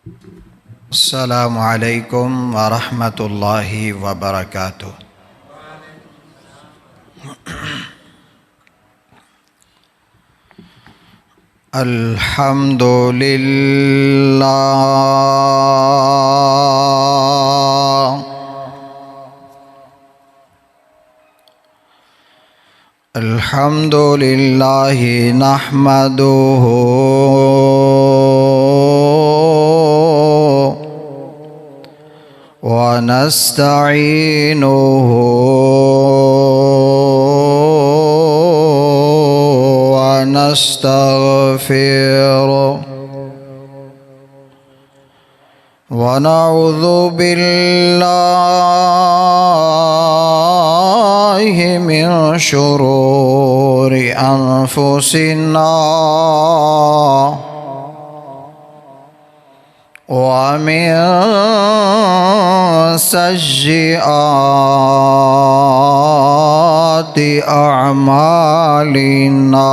السلام علیکم ورحمۃ اللہ وبرکاتہ۔ الحمد للہ الحمد للہ نحمدہ ونستعینہ ونستغفرہ ونعوذ باللہ من شرور انفسنا ومن سیئات اعمالنا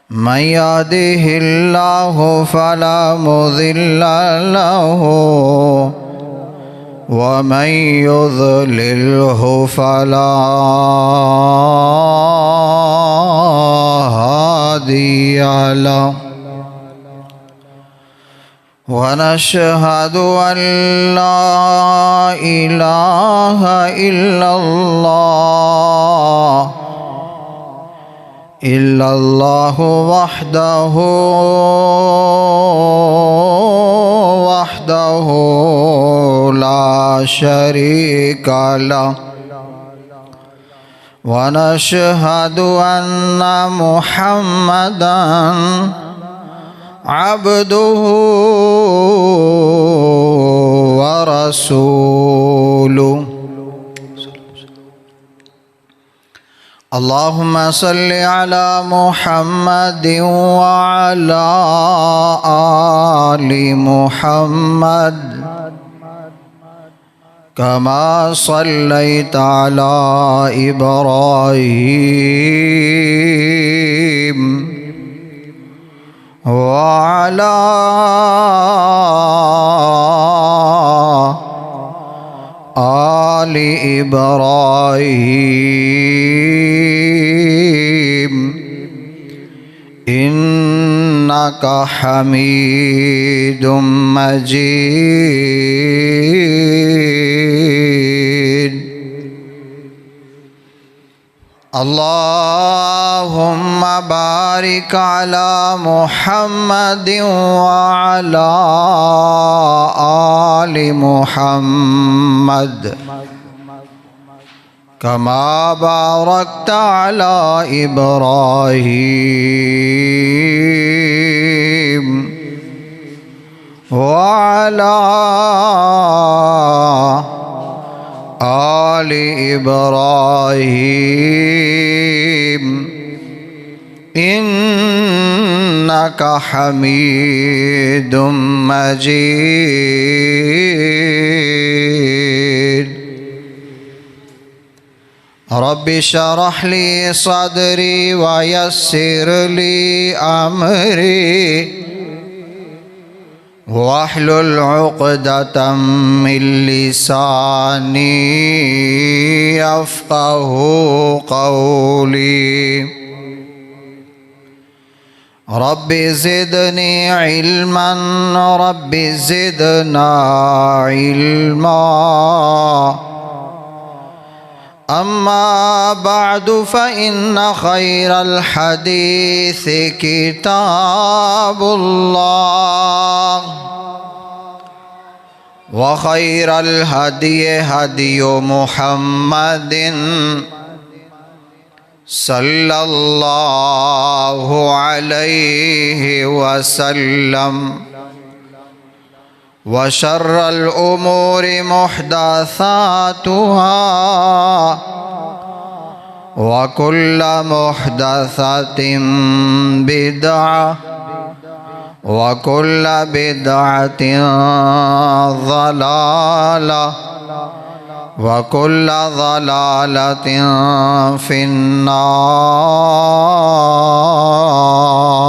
من يهده الله فلا مضل له ومن يضلله فلا هادي له ونشهد أن لا إله إلا الله وحده لا شريك له ونشهد أن محمدًا عبده ورسوله اللهم صل على محمد وعلى آل محمد كما صليت على إبراهيم وعلى آل إبراهيم إنك حميد مجيد اللهم بارك على محمد وعلى آل محمد كما باركت على إبراهيم وعلى آل إبراهيم إنك حميد مجيد رب اشرح لي صدري ويسر لي أمري واحلل عقدة من لساني يفقه قولي رب زدني علما رب زدنا علما أما بعد فإن خير الحديث كتاب الله وخير الهدي هدي محمد صلى الله عليه وسلم وشر الأمور محدثاتها وكل محدثة بدعة وكل بدعة ضلالة وكل ضلالة في النار.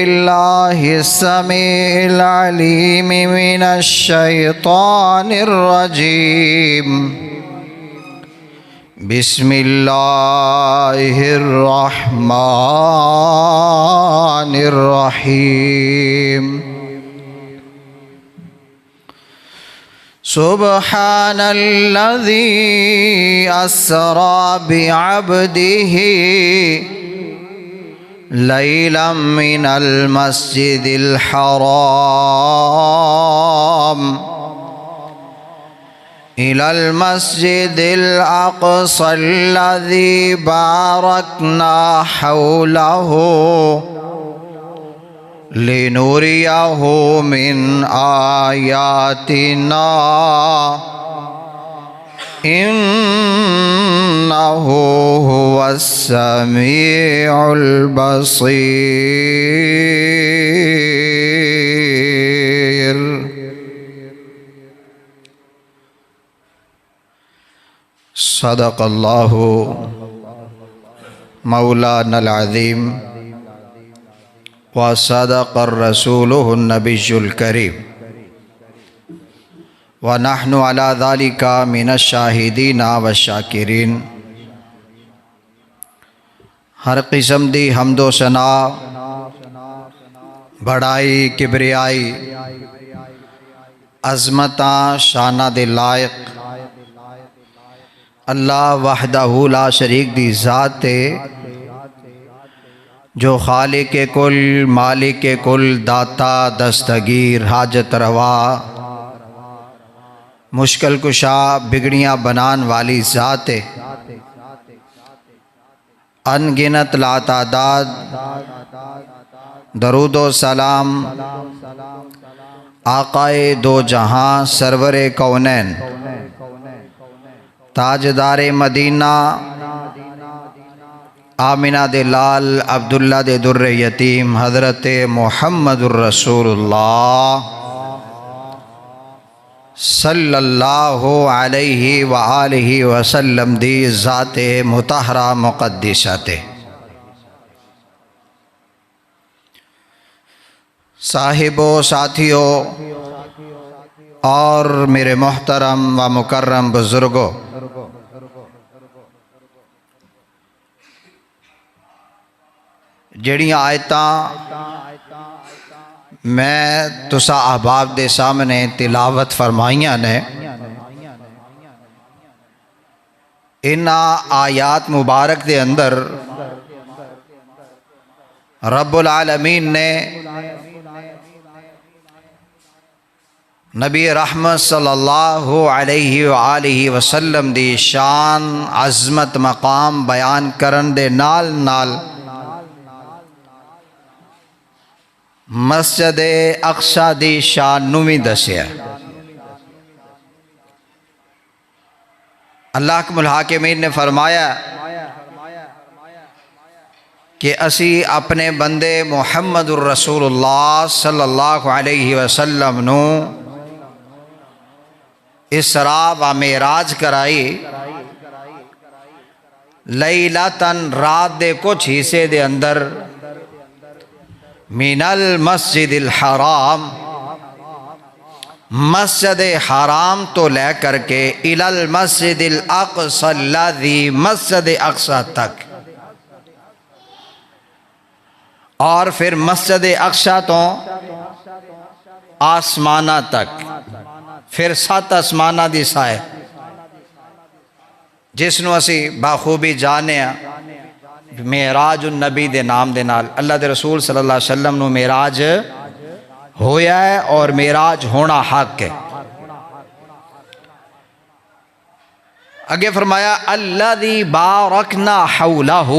بالله السميع العليم من الشيطان الرجيم. بسم الله الرحمن الرحيم. سبحان الذي أسرى بعبده ليلا من المسجد الحرام إلى المسجد الأقصى الذي باركنا حوله لنريه من آياتنا إنه هو السميع البصير. صدق اللہ مولانا العظیم وصدق الرسولہ النبی الکریم ونحن علی ذلک من الشاہدین والشاکرین. ہر قسم دی حمد و ثنا، بڑائی، کبریائی، عظمتاں، شانہ دے لائق اللہ وحدہ لا شریک دی ذات ہے، جو خالق کل، مالک کل، داتا، دستگیر، حاجت روا، مشکل کشا، بگڑیاں بنان والی ذات ہے. ان گنت لا تعداد درود و سلام آقائے دو جہاں، سرور کونین، تاجدار مدینہ، آمنہ دے لال، عبداللہ دے در یتیم، حضرت محمد الرسول اللہ صلی اللہ علیہ وآلہ وسلم دی ذات مطہرہ مقدسہ. صاحبوں، ساتھیوں اور میرے محترم و مکرم بزرگوں، جڑیاں آیتاں میں تسا احباب دے سامنے تلاوت فرمائیاں نے، ان آیات مبارک دے اندر رب العالمین نے نبی رحمت صلی اللہ علیہ وآلہ وسلم دی شان، عظمت، مقام بیان کرن دے نال نال مسجد اقصی دی شان نوی دسیا. اللہ حکم الحاکمین نے فرمایا کہ اسی اپنے بندے محمد الرسول اللہ صلی اللہ علیہ وسلم نو اسراء و معراج کرائی، لیلتاً رات دے کچھ حصے دے اندر، من المسجد الحرام، مسجد حرام تو لے کر کے الی المسجد الاقصی الذی، مسجد اقصی تک، اور پھر مسجد اقصی تو آسمانہ تک، پھر 7 آسمانہ دی سائے، جس نو اسی باخوبی جانے ہیں معراج النبی دے نام دے نال. اللہ دے رسول صلی اللہ علیہ وسلم نو معراج ہویا ہے اور معراج ہونا حق ہے. اگے فرمایا الذی بارکنا حولہ،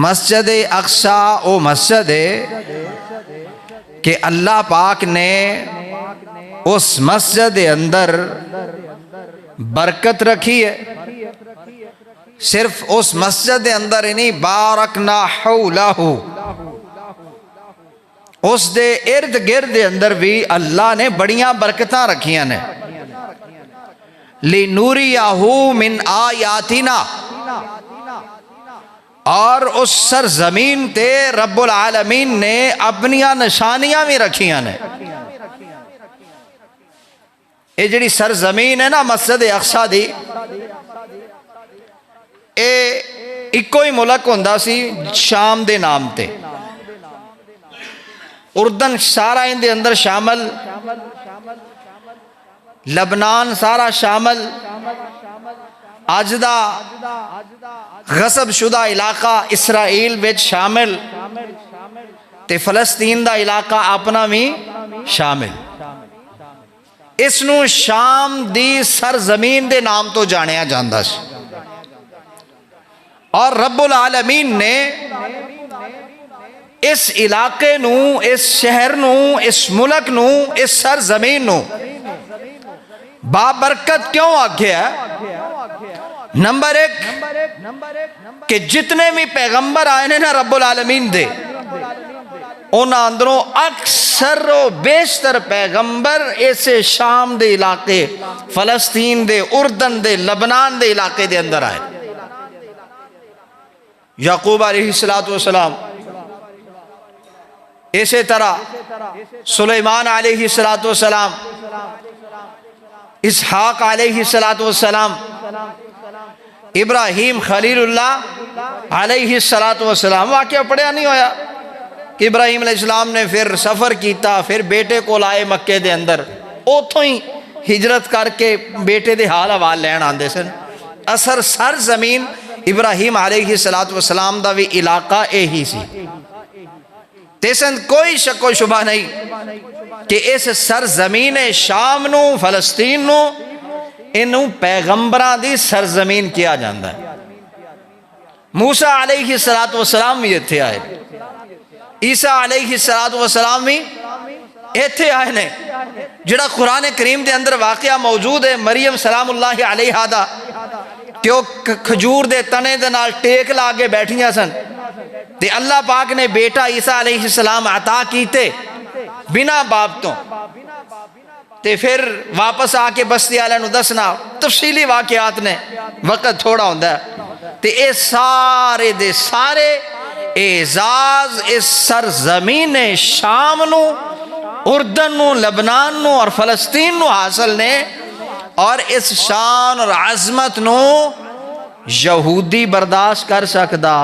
مسجد اقصی او مسجد ہے کہ اللہ پاک نے اس مسجد اندر برکت رکھی ہے. صرف اس مسجد اندر ہی نہیں، بارکنا حولہ، اس دے ارد گرد اندر بھی اللہ نے بڑیاں برکتاں رکھیاں نے. لِنُرِيَهُ مِنْ آیاتنا، اور اس سرزمین تے رب العالمین نے اپنیاں نشانیاں بھی رکھیاں نے. یہ جڑی سرزمین ہے نا مسجد اقصی دی، اے ایکو ہی ملک ہوندا سی شام دے نام تے. اردن سارا ان دے اندر شامل، لبنان سارا شامل، اج دا غصب شدہ علاقہ اسرائیل وچ شامل، تے فلسطین دا علاقہ اپنا بھی شامل. اس نو شام دی سرزمین دے نام تو جانیا جاندا سی. اور رب العالمین نے اس علاقے نو، اس شہر نو، اس ملک نو، اس سرزمین نو بابرکت کیوں آکھیا ہے؟ نمبر ایک کہ جتنے بھی پیغمبر آئے ہیں نا رب العالمین دے، ان اندروں اکثر و بیشتر پیغمبر ایسے شام دے علاقے، فلسطین دے، اردن دے، لبنان دے علاقے دے اندر آئے. یعقوب علیہ السلام، اسی طرح سلیمان علیہ السلام، اسحاق علیہ السلام، ابراہیم خلیل اللہ علیہ السلام. واقعہ پڑھیا نہیں ہویا کہ ابراہیم علیہ السلام نے پھر سفر کیتا، پھر بیٹے کو لائے مکے دے اندر، اوتھوں ہی ہجرت کر کے بیٹے دے حال حوال لین آندے سن. اثر سرزمین ابراہیم علیہ السلام دا بھی علاقہ یہی سی. تیسن کوئی شک و شبہ نہیں کہ اس سرزمین شام نو، فلسطین نو، انہوں پیغمبران دی سرزمین کیا جاندہ ہے. موسیٰ علیہ السلام بھی اتھے آئے، عیسیٰ علیہ السلام بھی اتھے آئے نے. جڑا قرآن کریم دے اندر واقعہ موجود ہے مریم سلام اللہ علیہ دا، کہ وہ کھجور دے تنے دے نال ٹیک لاگے بیٹھیاں سن، تے اللہ پاک نے بیٹا عیسیٰ علیہ السلام عطا کیتے بنا باپ تو، تے پھر واپس آ کے بستی والے نو دسنا. تفصیلی واقعات نے، وقت تھوڑا ہوندا ہے. تے اے سارے دے سارے اعزاز اس سرزمین شام نو، اردن نو، لبنان نو اور فلسطین نو حاصل نے. اور اس شان اور عظمت نو یہودی برداشت کر سکدا،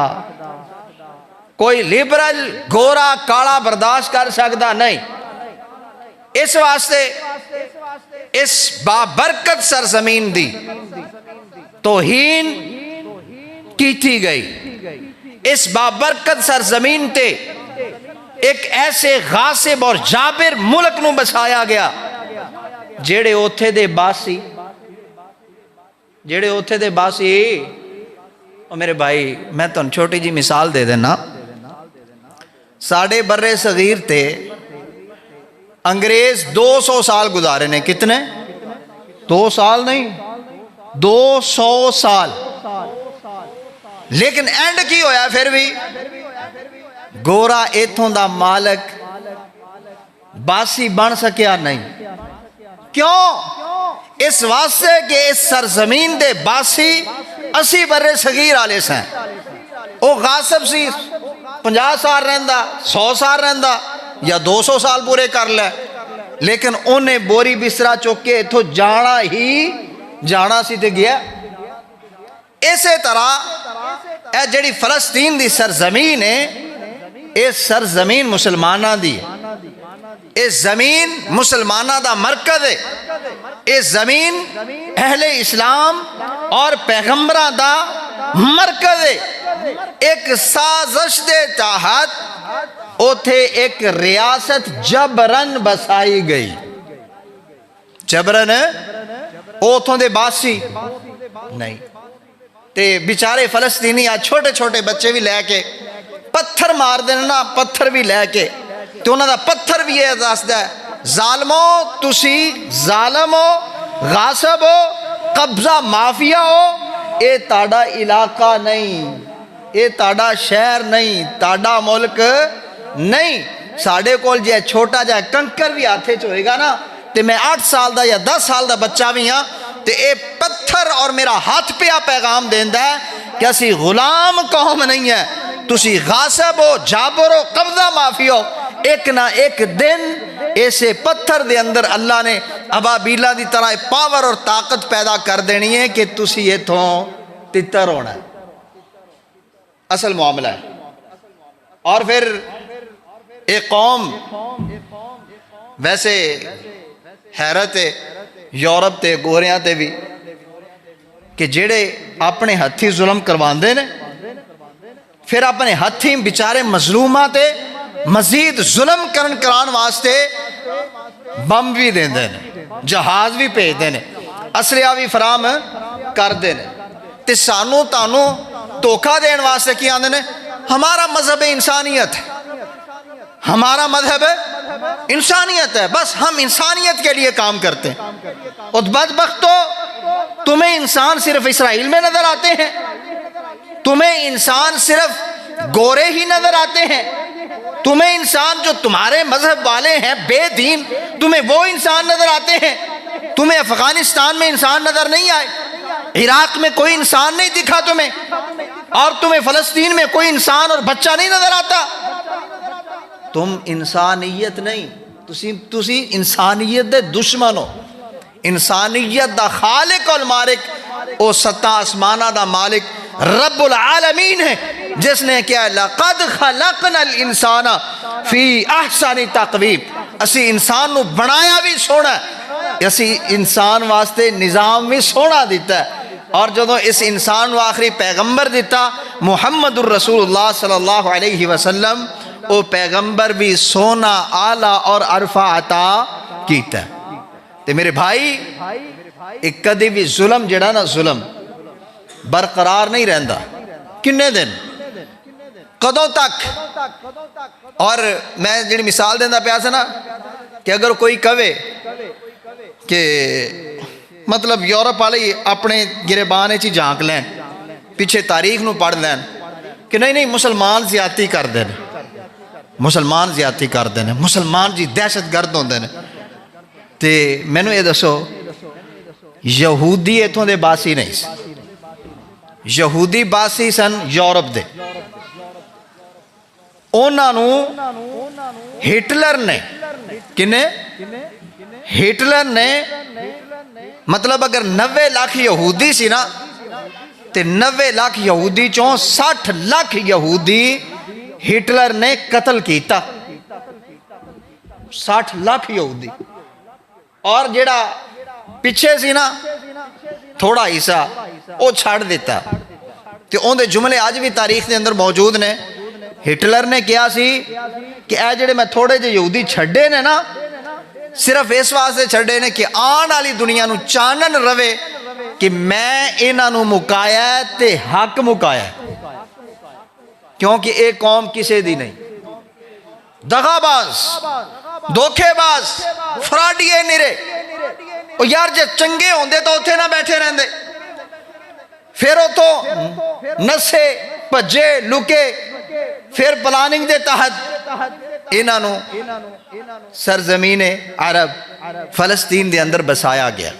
کوئی لبرل گورا کالا برداشت کر سکدا نہیں. اس واسطے اس بابرکت سرزمین دی توہین کی تھی گئی. اس بابرکت سرزمین تے ایک ایسے غاصب اور جابر ملک نو بسایا گیا جیڑے اوتھے دے باسی، اور میرے بھائی میں تو چھوٹی جی مثال دے دینا. ساڑھے برے صغیر تے انگریز 200 سال گزارے نے. کتنے؟ 2 سال نہیں، 200 سال. لیکن اینڈ کی ہویا پھر بھی گورا ایتھوں دا مالک باسی بن سکیا نہیں. کیوں؟ اس واسطے کہ اس سرزمین دے باسی 80 برے صغیر آلے سیں. وہ غاصب سی 50 سال رہندا، 100 سال رہندا، یا 200 سال پورے کر لے، لیکن انہیں بوری بسرا چوکے تو جانا سی تے گیا. اسی طرح اے جڑی فلسطین دی سرزمین ہے، اے سرزمین مسلمانہ دی، اے زمین مسلمانہ دا مرکز ہے. اے زمین اہل اسلام اور پیغمبران دا مرکز ہے. ایک سازش دے تحت اوتھے ایک ریاست جبرن بسائی گئی. جبرن اوتھوں دے باسی نہیں. تے بیچارے فلسطینی آج چھوٹے چھوٹے بچے بھی لے کے پتھر مار دینا، پتھر بھی لے کے، تو انہوں دا پتھر بھی یہ دستا ہے ظالمو تسی ظالم ہو، غاصب ہو، قبضہ مافیا ہو. اے تاڑا علاقہ نہیں، اے تاڑا شہر نہیں، تاڑا ملک نہیں. ساڑھے کول جے چھوٹا جائے کنکر بھی آتھے چوئے گا نا، تے میں 8 سال دا یا 10 سال دا بچہ بھی ہاں، تے اے پتھر اور میرا ہاتھ پیا پیغام دیندا ہے کہ اسی غلام قوم نہیں ہے، تسی غاصب ہو، جابر ہو، قبضہ مافی ہو، ایک نہ ایک دن ایسے پتھر دے اندر اللہ نے ابابیلا دی طرح پاور اور طاقت پیدا کر دینی ہے کہ تسی ایتھوں تتر ہونا ہے۔ اصل معاملہ ہے۔ اور پھر ایک قوم ویسے حیرت ہے یورپ تے گوریاں تے بھی کہ جڑے اپنے ہتھی ظلم کرواندے نے پھر اپنے ہتھی بیچارے مظلوماں تے مزید ظلم کران واسطے بم بھی دیندے نے، جہاز بھی بھیجدے نے، اسلحہ بھی فراہم کردے نے، تے سانو تانو دھوکا دین واسطے کی آندے نے ہمارا مذہب انسانیت ہے، ہمارا مذہب انسانیت ہے، بس ہم انسانیت کے لیے کام کرتے ہیں۔ اور بدبختو تمہیں انسان صرف اسرائیل میں نظر آتے ہیں، تمہیں انسان صرف گورے ہی نظر آتے ہیں، تمہیں انسان جو تمہارے مذہب والے ہیں بے دین تمہیں وہ انسان نظر آتے ہیں، تمہیں افغانستان میں انسان نظر نہیں آئے، عراق میں کوئی انسان نہیں دکھا تمہیں، اور تمہیں فلسطین میں کوئی انسان اور بچہ نہیں نظر آتا۔ تم انسانیت نہیں، تسی انسانیت دے دشمن ہو۔ انسانیت دا خالق اور مالک او ستا آسمانہ دا مالک رب العالمین ہے، جس نے کیا لَقَدْ خَلَقْنَا الْإِنسَانَ فِي أَحْسَنِ تَقْوِيمٍ، اسی انسان نو بنایا بھی سونا ہے، اسی انسان واسطے نظام بھی سونا دیتا ہے۔ اور جدو اس انسان و آخری پیغمبر دیتا محمد الرسول اللہ صلی اللہ علیہ وسلم، او پیغمبر بھی سونا آلہ اور عرفہ عطا کیتا ہے۔ تے میرے بھائی ایک کدی بھی ظلم جڑا نا ظلم برقرار نہیں رہندا، کنے دن کدوں تک۔ اور میں جڑی مثال دینا پیا سے نا کہ اگر کوئی کہے کہ مطلب یورپ والے اپنے گریبان چی جھانک لین، پیچھے تاریخ نو پڑھ لین کہ نہیں مسلمان زیادتی کر دیں، مسلمان زیادتی کر دیں، مسلمان جی دہشت گرد ہوندے نے، تے میں نو یہ دسو یہودی ایتھوں دے باسی نہیں سی، یہودی باسی سن یورپ دے، اونا نو ہٹلر نے کنے ہٹلر نے مطلب اگر 90 لاکھ یہودی سی نا تے 90 لاکھ یہودی چوں 60 لاکھ یہودی ہٹلر نے قتل کیتا، 60 لاکھ یہودی۔ اور جڑا پیچھے سی نا تھوڑا حصہ وہ چھاڑ دیتا، تے اون دے جملے آج بھی تاریخ دے اندر موجود نے۔ ہٹلر نے کیا سی کہ اے جڑے میں تھوڑے جے یہودی چھڑے نے نا صرف اس واسطے چھڑے نے کہ آن والی دنیا نو چانن روے کہ میں انہاں نو مکایا ہے تے حق مکایا ہے، کیونکہ ایک قوم کسے دی نہیں، دغا باز، دھوکے باز، فراڈیے نرے۔ اور یار جے چنگے ہوندے تو اتھے نہ بیٹھے رہندے، پھر اتھو نسے پجے لکے، پھر پلاننگ دے تحت انہوں سرزمین عرب فلسطین دے اندر بسایا گیا۔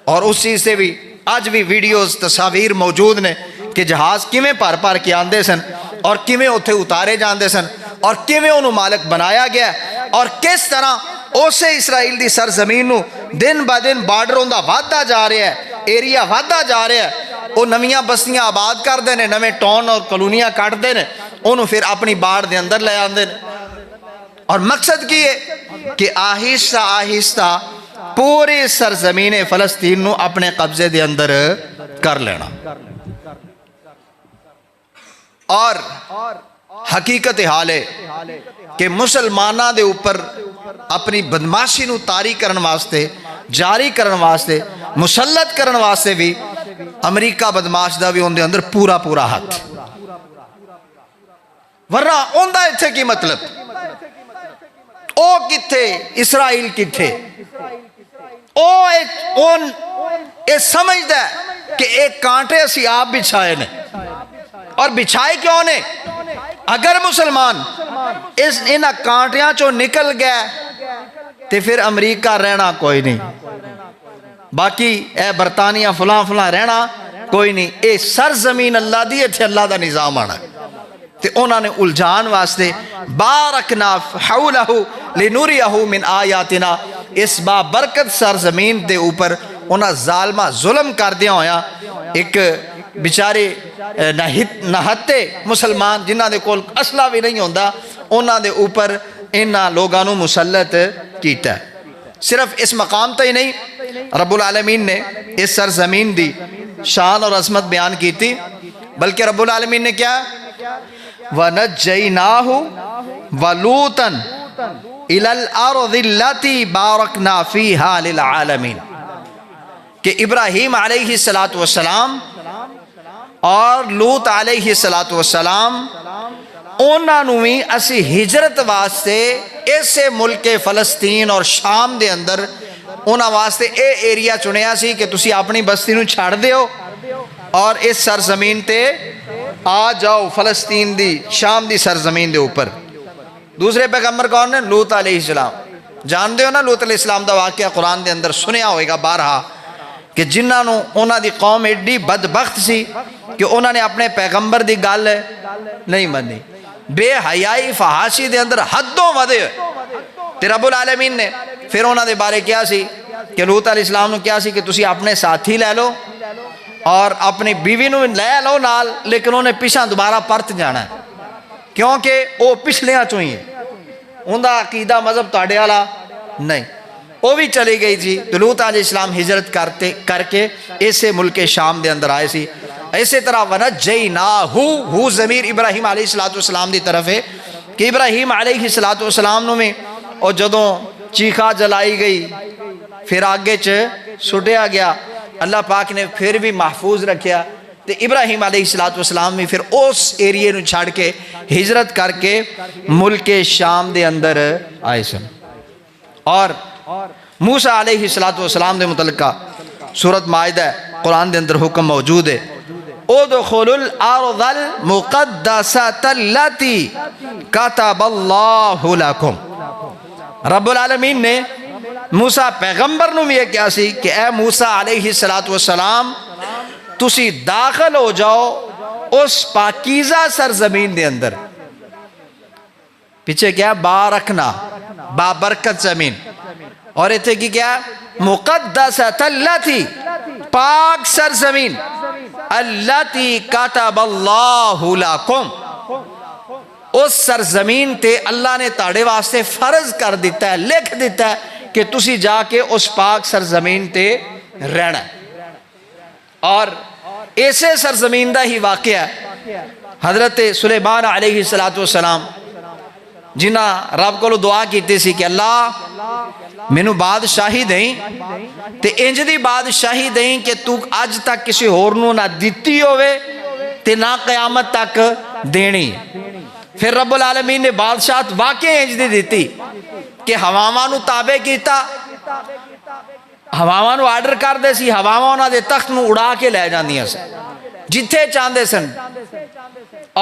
اور اس چیز سے بھی آج بھی ویڈیوز تصاویر موجود نے کہ جہاز کیویں پار کے آندے سن اور کیویں اتھے اتارے جاندے سن اور کیویں انہوں مالک بنایا گیا، اور کس طرح اسے اسرائیل دی سرزمین نو دن با دن بارڈروں دا وعدہ جا رہا ہے، ایریا وعدہ جا رہا ہے، وہ نویاں بستیاں آباد کر دے نے، نویں ٹاؤن اور کالونیاں کٹ دے نے، انہوں پھر اپنی باڑ دے اندر لے آندے نے۔ اور مقصد کی ہے کہ آہستہ آہستہ پوری سرزمین فلسطین نو اپنے قبضے دے اندر کر لینا۔ اور حقیقت حال ہے کہ مسلمانہ دے اوپر اپنی بدماشی نو طاری کرن واسطے، جاری کرن واسطے، مسلط کرن واسطے بھی امریکہ بدماش دا بھی ان دے اندر پورا ہاتھ، ورنہ ان دا اتھے کی مطلب او کتھے اسرائیل کتھے، اے سمجھ دا ہے کہ ایک کانٹے اسی آپ بچھائے نے، اور بچھائے کیوں نے؟ اگر مسلمان انہاں کانٹیاں چو نکل گئے تے پھر امریکہ رہنا کوئی نہیں، باقی اے برطانیہ فلاں فلاں رہنا کوئی نہیں، اے سرزمین اللہ دی، اتھے اللہ دا نظام آنا ہے۔ تے انہوں نے الجھان واسطے بارکنا حولہ لنوریہ من آیاتنا، اس بابرکت سرزمین دے اوپر انہاں ظالمہ ظلم کر دیا ہویا، ایک بیچارے نہتے مسلمان جنہاں دے کول اسلحہ بھی نہیں ہوندا، انہاں دے اوپر انہاں لوگاں نو مسلط کیتا ہے۔ صرف اس مقام تے ہی نہیں، رب العالمین نے اس سرزمین دی شان اور عظمت بیان کی تھی، بلکہ رب العالمین نے کیا وَنَجَّيْنَاهُ وَلُوطًا إِلَى الْأَرْضِ الَّتِي بَارَكْنَا فِيهَا لِلْعَالَمِينَ کہ ابراہیم علیہ السلام اور لوط علیہ السلام انہاں نو بھی اسی ہجرت واسطے ایسے ملک فلسطین اور شام دے اندر انہاں واسطے اے ایریا چنیا سی کہ تسی اپنی بستی نو چھڑ دیو اور اس سرزمین تے آ جاؤ، فلسطین دی شام دی سرزمین دے اوپر۔ دوسرے پیغمبر کون نے؟ لوط علیہ السلام۔ جان دے ہو نا لوط علیہ السلام دا واقعہ قرآن دے اندر سنیا ہوئے گا بارہا، کہ جنہاں نو انہاں دی قوم ایڈی بدبخت سی کہ انہاں نے اپنے پیغمبر دی گل نہیں منی، بے حیائی فحاشی دے اندر حدوں ودے ہوئے۔ تے رب العالمین نے پھر انہاں دے بارے کیا سی کہ لوط علیہ السلام نو کیا سی کہ تسی اپنے ساتھی لے لو اور اپنی بیوی نو لے لو نال، لیکن انہیں پیچھا دوبارہ پرت جانا ہے کیونکہ وہ پچھلیاں چوئی ہیں، ان دا عقیدہ مذہب تاڑے والا نہیں، وہ بھی چلی گئی جی۔ تو لوط علیہ السلام ہجرت کر کے ایسے ملک شام دے اندر آئے سی۔ اسی طرح وَنَجَّيْنَاهُ ضمیر ابراہیم علیہ السلام دی طرف ہے کہ ابراہیم علیہ السلام نو میں اور جدوں چیخا جلائی گئی پھر آگے سٹیا گیا، اللہ پاک نے پھر بھی محفوظ رکھیا، تے ابراہیم علیہ السلام بھی پھر اس ایریے نو چھاڑ کے ہجرت کر کے ملک شام دے اندر آئے سن۔ اور موسیٰ علیہ السلام دے متعلقہ سورۃ مائدہ قرآن دے اندر حکم موجود ہے، اُدْخُلُوا الْأَرْضَ الْمُقَدَّسَةَ الَّتِي كَتَبَ اللَّهُ لَكُمْ۔ رب العالمین نے موسیٰ پیغمبر نو بھی یہ کیا سی کہ اے موسیٰ علیہ السلام تسی داخل ہو جاؤ اس پاکیزہ سرزمین دے اندر۔ پیچھے کیا بارکنا، بابرکت زمین، اور ایتھے کی کیا مقدسۃ اللاتی، پاک سرزمین، اللاتی کتب اللہ لکم، اس سرزمین تے اللہ نے تاڑے واسطے فرض کر دیتا ہے، لکھ دیتا ہے کہ تسی جا کے اس پاک سرزمین تے رہنا ہے۔ اور ایسے سرزمین دا ہی واقعہ حضرت سلیمان علیہ السلام جنہ رب کو دعا کیتی سی کہ اللہ مینوں بادشاہی دیں تے انج دی بادشاہی دیں کہ تو اج تک کسی ہور نو نہ دیتی ہوئے تے نہ قیامت تک دینی۔ پھر رب العالمین نے بادشاہت واقعی انج دی دیتی کہ ہواواں نو تابع کیتا، ہواواں نو آرڈر کر دے سی، ہواواں انہاں دے تخت نو اڑا کے لے جاندیاں سن جتھے چاندے سن۔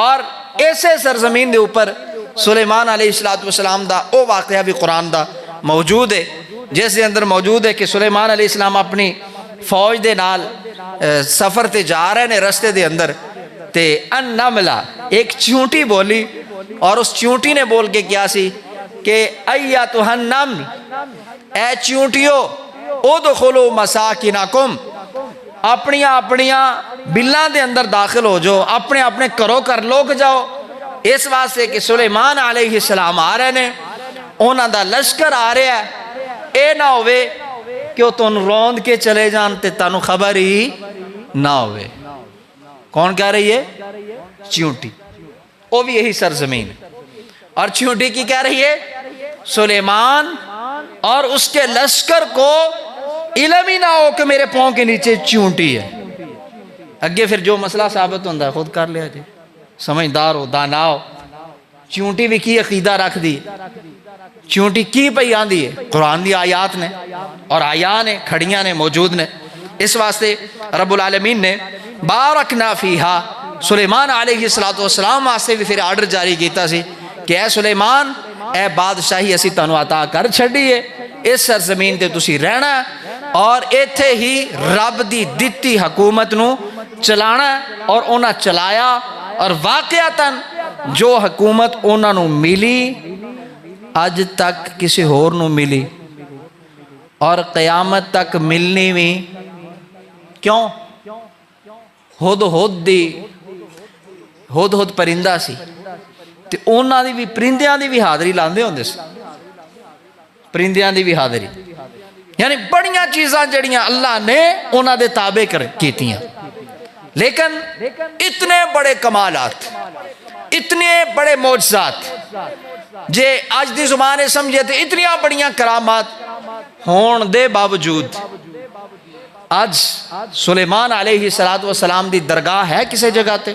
اور ایسے سرزمین دے اوپر سلیمان علیہ السلام دا او واقعہ بھی قرآن دا موجود ہے، جس دے اندر موجود ہے کہ سلیمان علیہ السلام اپنی فوج دے نال سفر تے جا رہے نے، رستے دے اندر تے النملہ ایک چیونٹی بولی، اور اس چیونٹی نے بول کے کیا سی کہ ایتھا النمل، اے چیونٹیو ادخلوا مساکنکم، اپنیاں بلاں دے اندر داخل ہو جاؤ، اپنے کرو کر لوگ جاؤ، اس واسطے کہ سلیمان علیہ السلام آ رہے نے، انہاں دا لشکر آ رہا ہے، اے نہ ہوئے کہ وہ تن روند کے چلے جان تے تانوں خبر ہی نہ ہوئے۔ کون کہہ رہی ہے؟ چیونٹی، وہ بھی یہی سرزمین، اور چیونٹی کی کہہ رہی ہے سلیمان اور اس کے لشکر کو علم ہی نہ ہو کہ میرے پاؤں کے نیچے چیونٹی ہے۔ اگے پھر جو مسئلہ ثابت ہوتا ہے خود کر لیا جی، سمجھدار ہو، دانا ہو۔ چیونٹی بھی کی عقیدہ رکھ دی، چیونٹی کی پئی آندی ہے قرآن دی آیات نے، اور آیات نے کھڑیاں نے موجود نے۔ اس واسطے رب العالمین نے بارکنا فیہا، سلیمان علیہ السلام واسطے بھی پھر آرڈر جاری کیتا سی کہ اے سلیمان، اے بادشاہی اسی تانوں عطا کر چھڑی ہے، اس سرزمین تے تسی رہنا ہے، اور ایتھے ہی رب دی دتی حکومت نو چلانا اور انہاں چلایا، اور واقعتاً جو حکومت انہاں نو ملی اج تک کسی ہور نو ملی اور قیامت تک ملنی بھی۔ کیوں؟ ہد پرندہ سی تے انہاں دی بھی پرندیاں دی بھی حاضری لاندے ہوندے سی، پرندیاں دی بھی حاضری، یعنی بڑیاں چیزاں جڑیاں اللہ نے انہاں دے تابع کیتیاں۔ لیکن اتنے بڑے کمالات، اتنے بڑے معجزات جے آج دی زمانے سمجھے تھے، اتنیاں بڑیاں کرامات ہون دے باوجود آج سلیمان علیہ السلام دی درگاہ ہے کسے جگہ تے؟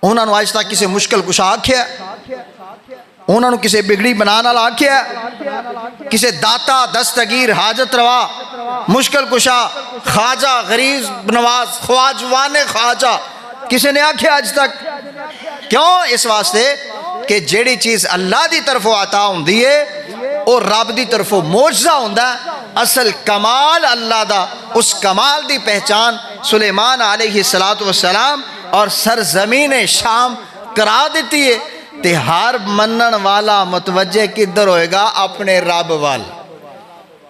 انہوں نے آج تک کسے مشکل کشا آکھیا، انہوں نے کسے بگڑی بنانا آکھیا، کسے داتا دستگیر حاجت روا مشکل کشا خواجہ غریب نواز خواجوان خواجہ کسے نے آکھیا آج تک؟ کیوں؟ اس واسطے کہ جیڑی چیز اللہ دی طرف عطا ہوندی ہے اور رب دی طرف معجزہ ہوندا ہے، اصل کمال اللہ دا، اس کمال دی پہچان سلیمان علیہ السلام اور سرزمین شام کرا دیتی ہے۔ تے ہر منن والا متوجہ کدھر ہوئے گا؟ اپنے رب وال۔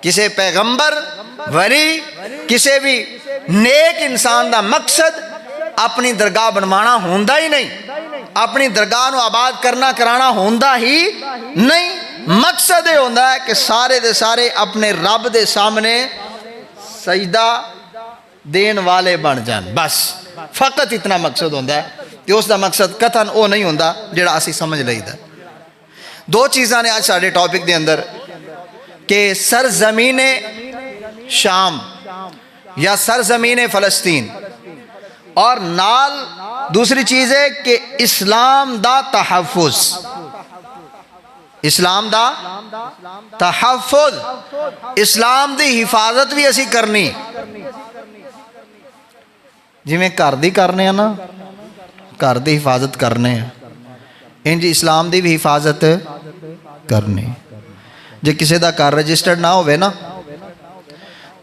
کسے پیغمبر ولی کسے بھی نیک انسان دا مقصد اپنی درگاہ بنوانا ہوندا ہی نہیں، اپنی درگاہ نو آباد کرنا کرانا ہوندا ہی نہیں، مقصد یہ ہوندا ہے کہ سارے دے سارے اپنے رب دے سامنے سجدہ دین والے بن جان، بس فقط اتنا مقصد ہوندا ہے کہ اس دا مقصد قطعاً وہ نہیں ہوندا جڑا اسی سمجھ لئیدا۔ دو چیزاں نے آج ساڑھے ٹاپک دے اندر کہ سرزمین شام یا سرزمین فلسطین، اور نال دوسری چیز ہے کہ اسلام دا تحفظ، اسلام دا تحفظ، اسلام دی حفاظت بھی اسی کرنی، جی میں گھر دی کرنے ہیں نا، گھر دی حفاظت کرنے ہیں، انجی اسلام دی بھی حفاظت کرنی۔ جی کسی دا گھر رجسٹرڈ نہ ہوئے نا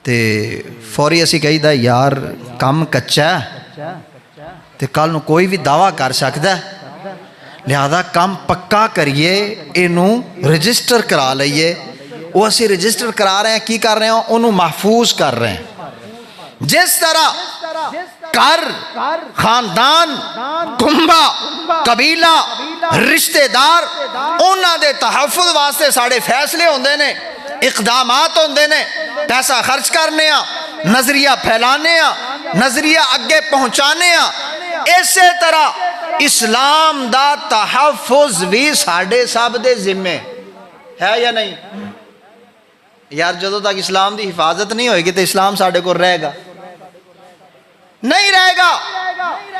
تے فوری اسی کہی دا یار کم کچا ہے تے کل نو کوئی بھی دعویٰ کر سکتا ہے، لہذا کم پکا کریے، انہوں رجسٹر کرا لئیے۔ وہ اسی رجسٹر کرا رہے ہیں، کی کر رہے ہیں؟ انہوں محفوظ کر رہے ہیں۔ جس طرح گھر، خاندان، کنبہ، قبیلہ، رشتہ دار، انہاں دے تحفظ واسطے ساڑھے فیصلے ہوندے نے، اقدامات ہوندے نے، پیسہ خرچ کرنے ہیں، نظریہ پھیلانے ہیں، نظریہ اگے پہنچانے ہیں، اسی طرح اسلام دا تحفظ بھی ساڑھے سب دے ذمے ہے یا نہیں؟ یار جدو تک اسلام دی حفاظت نہیں ہوئے گی تو اسلام ساڑھے کو رہے گا نہیں رہے گا۔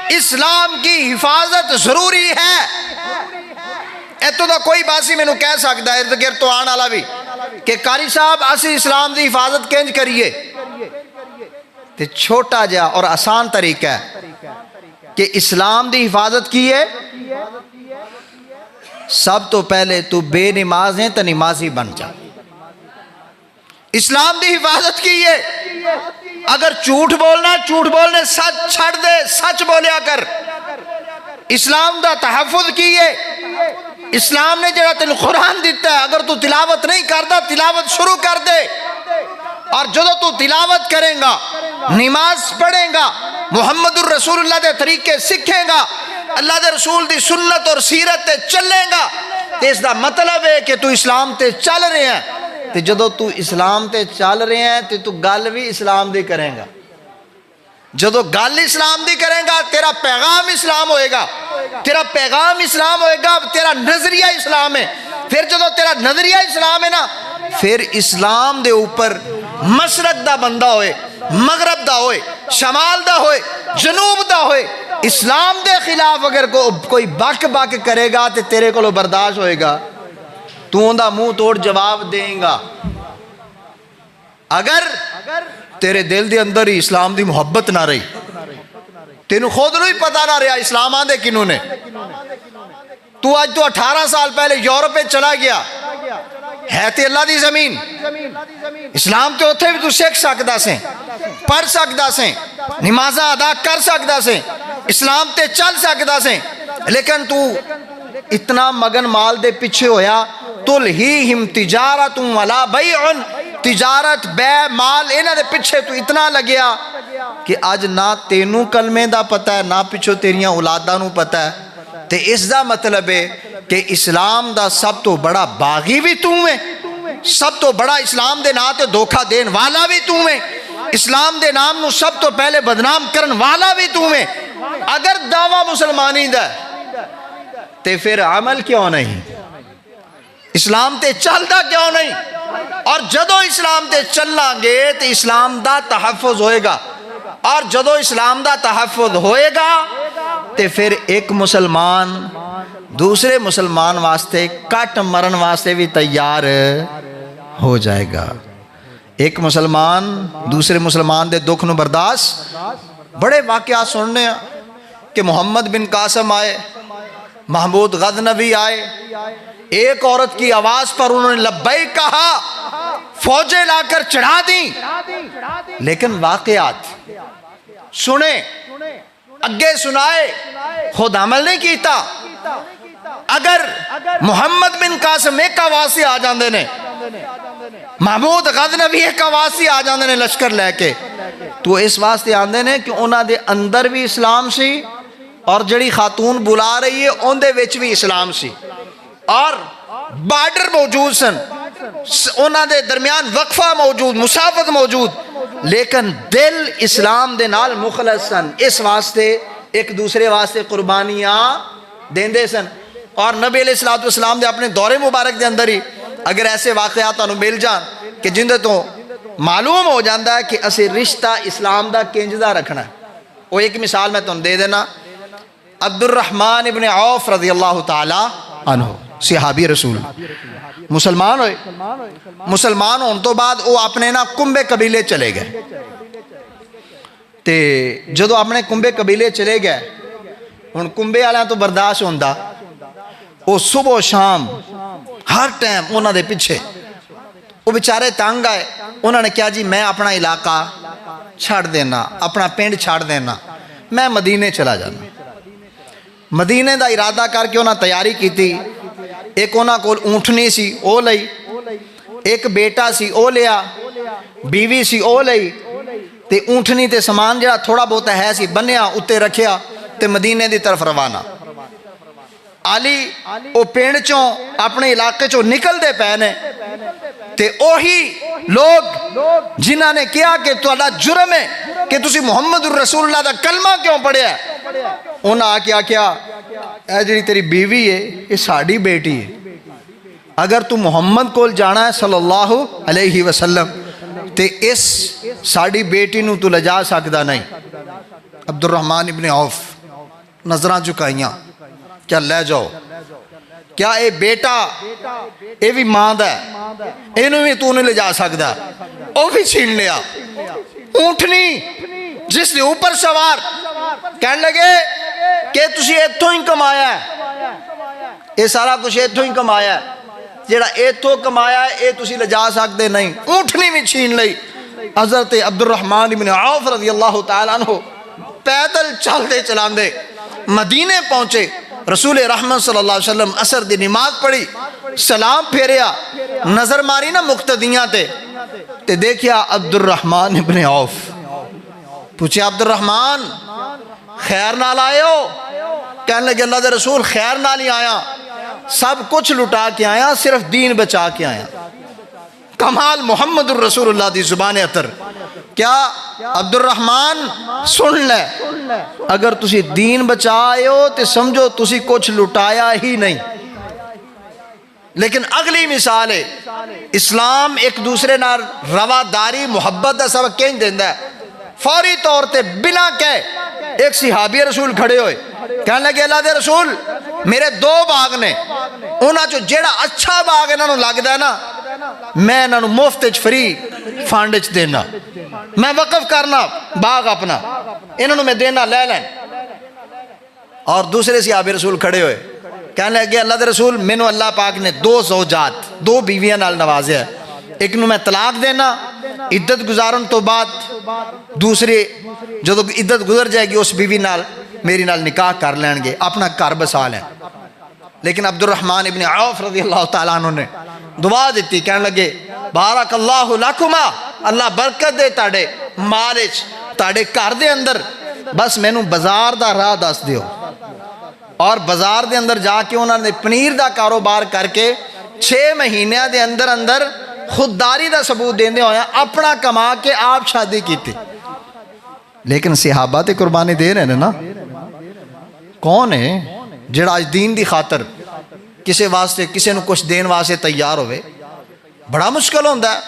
اسلام کی حفاظت ضروری ہے۔ ایتو دا کوئی باسی میں نو کہہ سکتا ہے ارد گرد تو آن والا بھی کہ قاری صاحب اسی اسلام دی حفاظت کنج کریے، تے چھوٹا جا اور آسان طریقہ ہے کہ اسلام دی حفاظت کی ہے۔ سب تو پہلے تو بے نماز ہیں تو نمازی بن جا، اسلام دی حفاظت کی ہے۔ اگر جھوٹ بولنے سچ چھڑ دے، سچ بولیا کر۔ اسلام دا تحفظ کی ہے۔ اسلام نے جڑا تین قرآن دیتا ہے، اگر تو تلاوت نہیں کرتا تلاوت شروع کر دے، اور جدو تو تلاوت کریں گا، نماز پڑھیں گا، محمد الرسول اللہ دے طریقے سکھیں گا، اللہ دے رسول دی سنت اور سیرت تے چلیں گا، تو اس دا مطلب ہے کہ تو اسلام تے چل رہے ہیں۔ تو جدو تو اسلام تے چل رہے ہیں تو گل بھی اسلام دی کریں گا، جدو گل اسلام دی کریں گا تیرا پیغام اسلام ہوئے گا، تیرا پیغام اسلام ہوئے گا، تیرا نظریہ اسلام ہے۔ پھر جدو تیرا نظریہ اسلام ہے نا، پھر اسلام دے اوپر مشرق دا بندہ ہوئے، مغرب دا ہوئے، شمال دا ہوئے، جنوب دا ہوئے، اسلام دے خلاف اگر کوئی باک کرے گا تو تیرے کو برداشت ہوئے گا، تو اندھا منہ توڑ جواب دیں گا۔ اگر تیرے دل دے اندر ہی اسلام دی محبت نہ رہی، تینوں خود نو ہی پتا نہ رہا اسلام آن دے کنوں نے، تو آج تو 18 سال پہلے یورپ پہ چلا گیا، ہے تے اللہ دی زمین اسلام تے اتھے بھی تو سیکھ سکدا سے پڑھ سکدا سے نمازاں ادا کر سکدا سے اسلام تے چل سکدا سے لیکن تو اتنا مگن مال دے پیچھے ہویا تلہیہم تجارت ولا بیع تجارت بے مال انہاں دے پیچھے تو اتنا لگیا کہ آج نہ تینوں کلمے دا پتہ ہے نہ پیچھو تیریاں اولاداں نوں پتہ ہے تے اس دا مطلب ہے کہ اسلام دا سب تو بڑا باغی بھی تو ہے سب تو بڑا اسلام دے نام تے دھوکہ دین والا بھی تو ہے اسلام دے نام نو سب تو پہلے بدنام کرن والا بھی تو ہے اگر دعویٰ مسلمانی دا تے پھر عمل کیوں نہیں اسلام تے چلدا کیوں نہیں اور جدو اسلام تے چلنا گے تے اسلام دا تحفظ ہوئے گا اور جدو اسلام دا تحفظ ہوئے گا تے پھر ایک مسلمان دوسرے مسلمان واسطے کٹ مرن واسطے بھی تیار ہو جائے گا ایک مسلمان دوسرے مسلمان دے دکھ نو برداشت بڑے واقعات سننے ہیں کہ محمد بن قاسم آئے محمود غزنوی آئے ایک عورت کی آواز پر انہوں نے لبیک کہا فوجیں لا کر چڑھا دیں لیکن واقعات سنے اگے سنائے خود عمل نہیں کیتا اگر محمد بن قاسم ایک آواز سے آ جاندے نے محمود غزنوی ایک آواز سے آ جاندے نے لشکر لے کے تو اس واسطے آندے نے کہ انہاں دے اندر بھی اسلام سی اور جڑی خاتون بلا رہی ہے ان دے وچ بھی اسلام سی اور بارڈر موجود سن انہاں دے درمیان وقفہ موجود مسافت موجود لیکن دل اسلام دے نال مخلص سن اس واسطے ایک دوسرے واسطے قربانیاں دیندے سن اور نبی علیہ السلام دے اپنے دور مبارک دے اندر ہی اگر ایسے واقعات انہوں مل جان کہ جن دے تو معلوم ہو جاندہ ہے کہ اسے رشتہ اسلام دا کنجدہ رکھنا ہے وہ ایک مثال میں تم دے دینا عبد الرحمن ابن عوف رضی اللہ تعالی عنہ صحابی رسول مسلمان ہوئے مسلمان ہون تو بعد وہ اپنے نا کنبے قبیلے چلے گئے تے جدو اپنے کنبے قبیلے چلے گئے ان کنبے والیاں تو برداشت ہوندہ وہ صبح و شام ہر ٹائم انہوں دے پیچھے وہ بیچارے تانگ آئے انہوں نے کیا جی میں اپنا علاقہ چھاڑ دینا اپنا پینڈ چھاڑ دینا میں مدینے چلا جانا مدینے دا ارادہ کر کے انہوں نے تیاری کی تھی ایک انہوں کو اونٹنی سی او لئی ایک بیٹا سی او لیا بیوی سی او لئی تے اونٹنی تے سامان جڑا تھوڑا بہت ہے سی بنیا اتے رکھیا تے مدینے دی طرف روانہ علی او پینڈ چوں اپنے علاقے چوں نکل دے پہنے تے اوہی لوگ جنہاں نے کیا کہ تو اللہ جرم ہے کہ تسی محمد الرسول اللہ دا کلمہ کیوں پڑھے ہے انہاں کیا کیا اے جڑی تیری بیوی ہے یہ ساڑی بیٹی ہے اگر تو محمد کول جانا ہے صلی اللہ علیہ وسلم تے اس ساڑی بیٹی نو تو لجا سکدا نہیں عبد الرحمن ابن عوف نظران چکائیاں کیا لے جاؤ کیا اے بیٹا اے بھی ماں دا ہے اینو بھی تو نہیں لے جا سکدا او بھی چھین لیا اونٹنی جس نے اوپر سوار کہنے لگے کہ تسی ایتھوں ہی کمایا ہے اے سارا کچھ ایتھوں ہی کمایا ہے جیڑا ایتھوں کمایا ہے اے تسی لے جا سکتے نہیں اونٹنی بھی چھین لئی حضرت عبد الرحمن بن عوف رضی اللہ تعالیٰ عنہ پیدل چلتے چلاندے مدینے پہنچے رسول رحمت صلی اللہ علیہ وسلم عصر دی نماز پڑھی سلام پھیریا نظر ماری نا مقتدیاں تے دیکھیا عبد الرحمن ابن عوف پوچھے عبد الرحمن خیر نال آئے ہو کہنے لگے اللہ دے رسول خیر نال ہی آیا سب کچھ لٹا کے آیا صرف دین بچا کے آیا کمال محمد الرسول اللہ دی زبان اطر کیا عبد الرحمن سن لے اگر تسی دین بچائے ہو تے سمجھو تسی کچھ لٹایا ہی نہیں لیکن اگلی مثال ہے اسلام ایک دوسرے نہ رواداری محبت دا سبق کہیں دیندہ ہے فوری طور تے بنا کہے ایک صحابی رسول کھڑے ہوئے کہنے لگے اللہ دے رسول میرے دو باغ نے انہاں جو جیڑا اچھا باغ انہاں نو لگ دا ہے نا میں انہاں نو مفتج فری فانڈج دینا میں وقف کرنا باغ اپنا انہاں نو میں دینا لے لیں اور دوسرے صحابی رسول کھڑے ہوئے کہنے لگے اللہ دے رسول مینوں اللہ پاک نے 2 زوجات 2 بیویاں نال نوازیا ہے، ایک نو میں طلاق دینا عدت گزارن تو بعد، دوسری جدو عدت گزر جائے گی اس بیوی نال میری نال نکاح کر لین گے، اپنا گھر بسا لیں۔ لیکن عبد الرحمن ابن عوف رضی اللہ تعالیٰ عنہ نے دعا دیتی، کہنے لگے بارک اللہ لکما، اللہ برکت دے تاڑے مالچ تاڑے گھر دے اندر، بس مینوں بازار دا راہ دس دیو۔ اور بازار دے اندر جا کے انہوں نے پنیر دا کاروبار کر کے 6 مہینیاں دے اندر اندر خودداری دا ثبوت دیندے ہویا اپنا کما کے آپ شادی کیتی۔ لیکن صحابہ تے قربانی دے رہے ہیں نا، کون ہے جڑا آج دین دی خاطر کسے واسطے کسے نو کچھ دین واسطے تیار ہوئے؟ بڑا مشکل ہوندہ ہے۔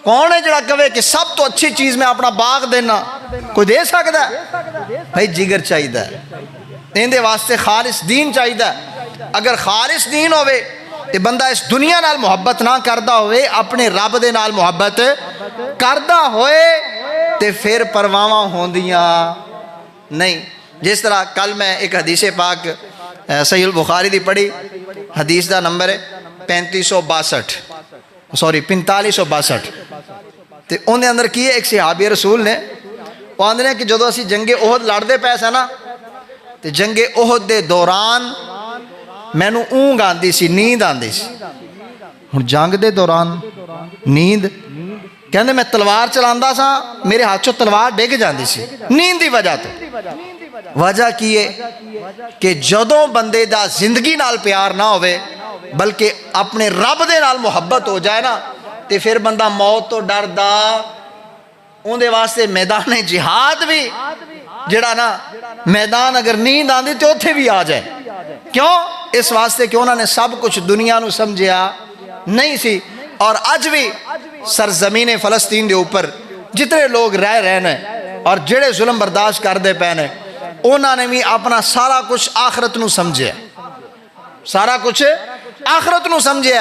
کون ہے جڑا کہے کہ سب تو اچھی چیز میں اپنا باغ دینا؟ کوئی دے سکتا ہے؟ بھائی جگر چاہیے ہے، اندے واسطے خالص دین چاہیے۔ اگر خالص دین ہوئے تے بندہ اس دنیا نال محبت نہ کردہ ہوئے، اپنے رب دے نال محبت کردہ ہوئے تے پھر پرواواں ہوندیاں نہیں۔ جس طرح کل میں ایک حدیث پاک صحیح البخاری دی پڑھی، حدیث دا نمبر ہے 4562 تے ان دے اندر کی ہے، ایک صحابی رسول نے وہ آندے ہیں کہ جدو اسی جنگ احد لڑدے پیسے نا تے جنگ احد دے دوران مینوں اونگ آندی سی، نیند آندی سی۔ ہن جنگ دے دوران نیند، کہندے میں تلوار چلاندا سا، میرے ہاتھ چوں تلوار ڈگ جاندی سی نیند دی وجہ تو۔ وجہ کی ہے کہ جدوں بندے دا زندگی نال پیار نہ ہوئے بلکہ اپنے رب دے نال محبت ہو جائے نا تے پھر بندہ موت تو ڈردا، ان دے واسطے میدان جہاد بھی جڑا نا میدان اگر نیند آندی تو اتھے بھی آ جائے۔ کیوں؟ اس واسطے کہ انہوں نے سب کچھ دنیا نو سمجھیا نہیں سی۔ اور اج بھی سرزمین فلسطین دے اوپر جتنے لوگ رہنے اور جڑے ظلم برداشت کر دے پینے، انہوں نے بھی اپنا سارا کچھ آخرت نو سمجھے، سارا کچھ آخرت نو سمجھے۔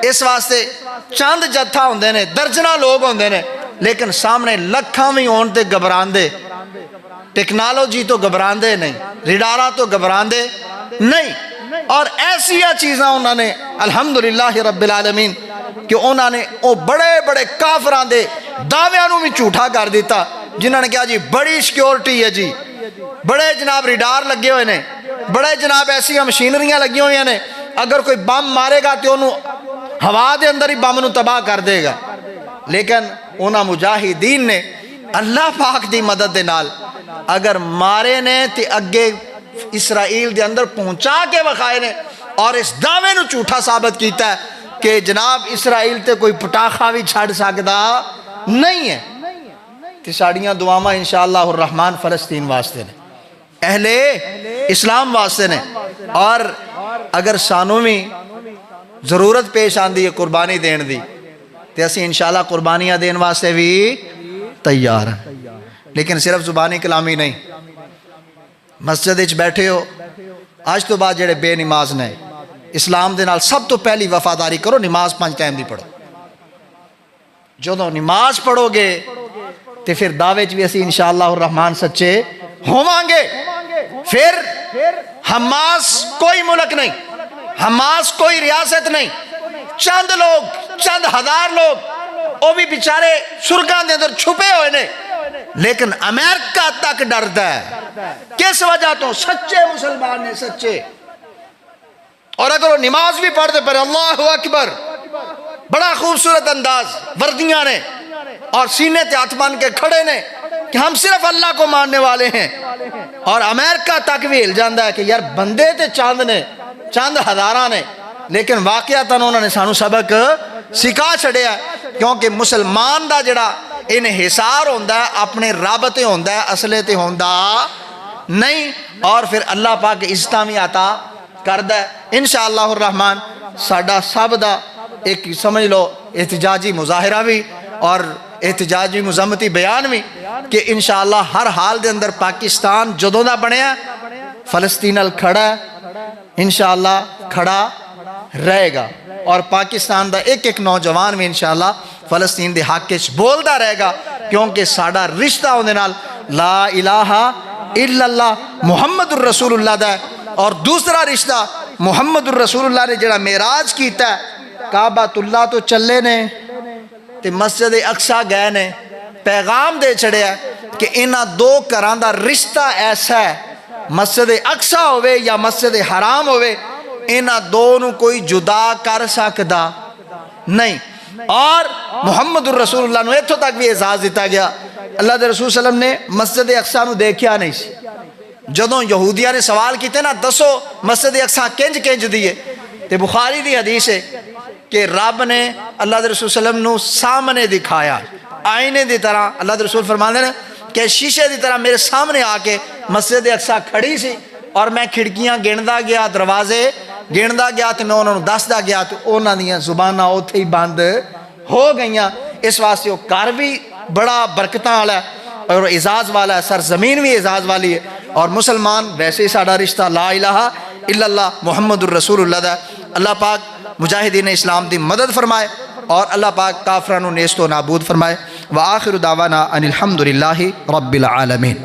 اس واسطے چند جتھا ہوندے نے، درجنہ لوگ ہوندے نے، لیکن سامنے لکھاں بھی ہون تے گھبراندے، ٹیکنالوجی تو گھبراندے نہیں، ریڈارہ تو گھبراندے نہیں۔ اور ایسیا چیزاں انہوں نے الحمدللہ رب العالمین کہ انہوں نے وہ بڑے بڑے کافران دے دعویانوں میں جھوٹا کر دیتا، جنہوں نے کہا جی بڑی سیکیورٹی ہے جی، بڑے جناب ریڈار لگے ہوئے نے، بڑے جناب ایسی مشینریاں لگی ہوئی ہیں، اگر کوئی بم مارے گا تو انہوں ہوا دے اندر ہی بم نو تباہ کر دے گا۔ لیکن انہاں مجاہدین نے اللہ پاک دی مدد دے نال اگر مارے نے تے اگے اسرائیل دے اندر پہنچا کے وکھائے نے، اور اس دعوے نو جھوٹا ثابت کیتا ہے کہ جناب اسرائیل تے کوئی پٹاخا بھی چھڑ سکدا نہیں ہے۔ تے ساڑیاں دعاواں انشاءاللہ الرحمن فلسطین واسطے نے، اہل اسلام واسطے نے۔ اور اگر سانوں میں ضرورت پیش آندی ہے قربانی دین دی تے اسی انشاءاللہ قربانیاں دین واسطے بھی تیار ہیں، لیکن صرف زبانی کلامی نہیں۔ مسجد وچ بیٹھے ہو، آج تو بعد جڑے بے نماز نے، اسلام دے نال سب تو پہلی وفاداری کرو، نماز 5 ٹائم دی پڑھو۔ جدوں نماز پڑھو گے تے پھر دعوے چ بھی اسی انشاءاللہ الرحمن سچے ہوواں گے۔ پھر حماس کوئی ملک نہیں، حماس کوئی ریاست نہیں، چند لوگ، چند ہزار لوگ، وہ بھی بیچارے سرگان دے اندر چھپے ہوئے نے، لیکن امریکہ تک ڈردا ہے۔ کس وجہ تو؟ سچے مسلمان نے، سچے۔ اور اگر وہ نماز بھی پڑھتے پر اللہ اکبر، بڑا خوبصورت انداز، وردیاں نے اور سینے تے ہاتھ مان کے کھڑے نے کہ ہم صرف اللہ کو ماننے والے ہیں، اور امریکہ تک بھی ہل جاندہ ہے کہ یار بندے تے چاند نے، چند ہزاراں نے، لیکن واقعاتاً انہوں نے سانو سبق سکھا چھڑیا ہے۔ کیونکہ مسلمان دا جڑا انحصار ہوندہ ہے اپنے رب تے ہوندہ ہے، اصلے تے ہوندہ نہیں، اور پھر اللہ پاک عزتاں عطا کردہ ہے۔ انشاءاللہ الرحمن ساڈا سب دا ایک سمجھ لو احتجاجی مظاہرہ بھی اور احتجاجی مذمتی بیان بھی کہ انشاءاللہ ہر حال دے اندر پاکستان جدوں دا بنیا فلسطین ال کھڑا ہے، انشاءاللہ کھڑا رہے گا، اور پاکستان دا ایک ایک نوجوان بھی انشاءاللہ فلسطین دے حق وچ بولدا رہے گا، کیونکہ ساڈا رشتہ ہوندے نال لا الہ الا اللہ محمد الرسول اللہ دا ہے، اور دوسرا رشتہ محمد الرسول اللہ نے جڑا معراج کیتا ہے، کعبۃ اللہ تو چلے نے تے مسجد اقصی گئے نے، پیغام دے چھڑیا کہ انہاں دو گھراں دا رشتہ ایسا ہے، مسجد اقصی ہوئے یا مسجد حرام ہوئے، انہاں دونوں کوئی جدا کر سکدا نہیں۔ اور محمد الرسول اللہ نے اتھوں تک بھی اعزاز دیتا گیا، اللہ دے رسول صلی اللہ علیہ وسلم نے مسجد اقصی نو دیکھیا نہیں سی۔ جدوں یہودیاں نے سوال کیتے نا دسو مسجد اقصی کنج کنج دیئے، تے بخاری دی حدیث ہے کہ رب نے اللہ دے رسول صلی اللہ علیہ وسلم نو سامنے دکھایا، آئینے دی طرح، اللہ دے رسول فرماندے نے کہ شیشے دی طرح میرے سامنے آ کے مسجد اقصی کھڑی سی، اور میں کھڑکیاں گندا گیا، دروازے گندا گیا، تے میں انہوں نے دسدا گیا، تے انہاں دیاں زباناں اوتھے ہی بند ہو گئیاں۔ اس واسطے وہ گھر بھی بڑا برکتاں والا ہے اور اعزاز والا ہے، سرزمین بھی اعزاز والی ہے، اور مسلمان ویسے ہی ساڈا رشتہ لا الہ الا اللہ محمد الرسول اللہ دا۔ اللہ پاک مجاہدین اسلام دی مدد فرمائے اور اللہ پاک کافرانو نیست و نابود فرمائے۔ وآخر دعوانا ان الحمدللہ رب العالمین۔